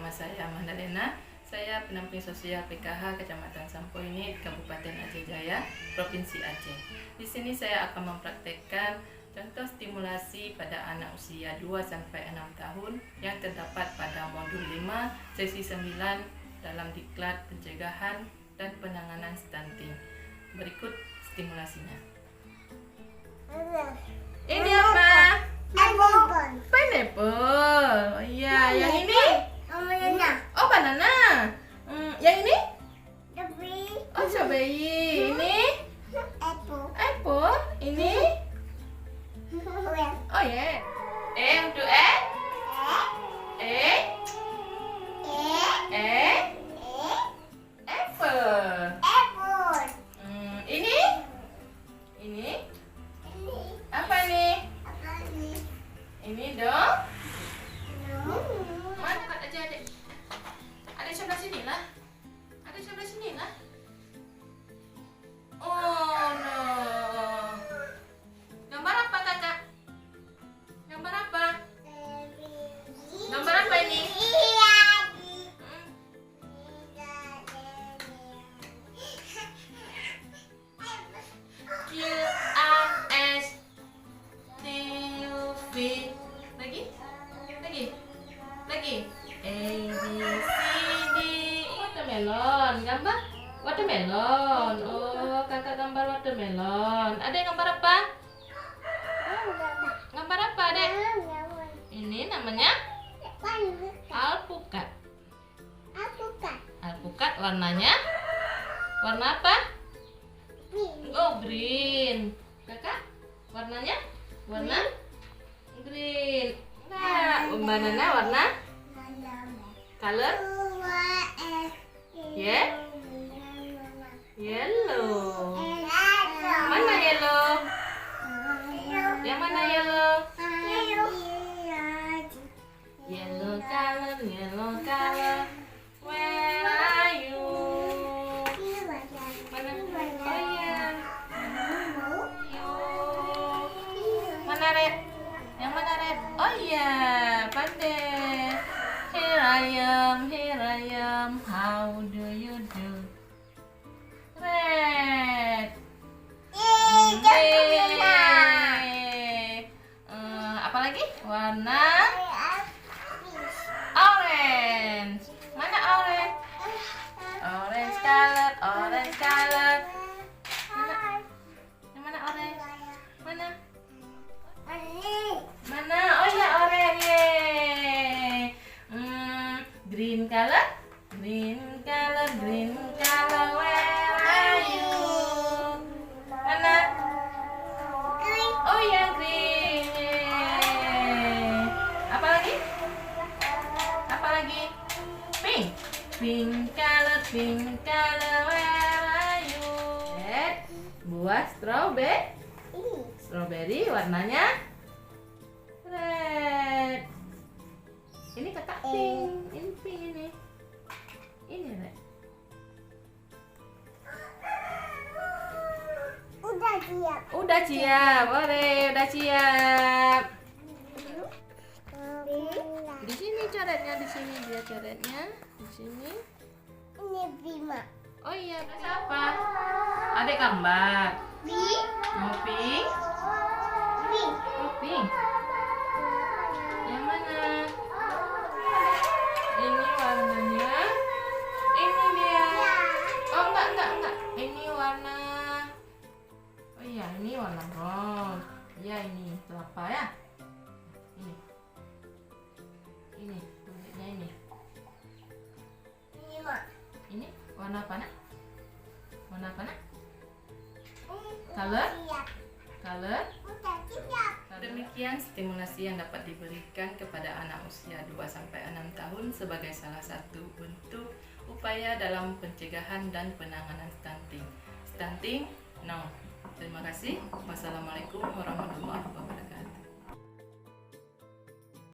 Nama saya Mahdalena. Saya pendamping sosial PKH Kecamatan Sampoini, Kabupaten Aceh Jaya, Provinsi Aceh. Di sini saya akan mempraktekkan contoh stimulasi pada anak usia 2-6 tahun yang terdapat pada modul 5, sesi 9 dalam diklat pencegahan dan penanganan stunting. Berikut stimulasinya. Ini apa? Pineapple. Oh iya, yang ini? Oh, banana. Yang ini? Oh, strawberry. Ini? Apple. Ini? Oh ya. E untuk egg. Egg. Egg. Apple. Ini? Ini? Apa nih? Ini dong. Mana Kak adik? Ada sebelah sini lah. Ada sebelah sini lah. Oh no. Gambar apa kakak? Gambar apa? Gambar apa ini? Q R S T U V. Lagi? Lagi? A B C D. Watermelon. Gambar watermelon. Oh, kakak gambar watermelon. Adek gambar apa? Gambar apa, Adek? Ini namanya alpukat. Alpukat warnanya? Warna apa? Oh, green. Kakak? Warnanya? Warna? Green. Nah, banana warna? Color? Yeah? Yellow. Mana yellow? Yang mana yellow? Yellow color. Where are you? Mana? Oh iya. Mana red? Yang mana red? Oh iya, pandai. Here I am. How do you do? Red. Apa lagi? Warna orange. Mana orange? Orange color. Mana? Yang mana orange? Mana? Mana? Oh ya, orange. Yeay. Green color. Where are you? Mana? Oh ya, green. Yeay. Apa lagi? Pink color. Where are you? Buah strawberry warnanya red. Ini kakak pink. Ini pink ini. Ini red. Udah siap. Udah siap. Di sini coretnya, di sini dia coretnya. Di sini. Ini Bima. Oh iya, siapa? Adek gambar. Mau pink? Oh, pink. Yang mana? Ini warnanya. Ini dia. Oh, enggak. Ini warna. Oh iya, ini warna rose. Iya, ini kelapa ya. Ini kulitnya ini. Ini warna apa nak? Color? Demikian stimulasi yang dapat diberikan kepada anak usia 2-6 tahun sebagai salah satu bentuk upaya dalam pencegahan dan penanganan stunting. Stunting, no. Terima kasih. Wassalamualaikum warahmatullahi wabarakatuh.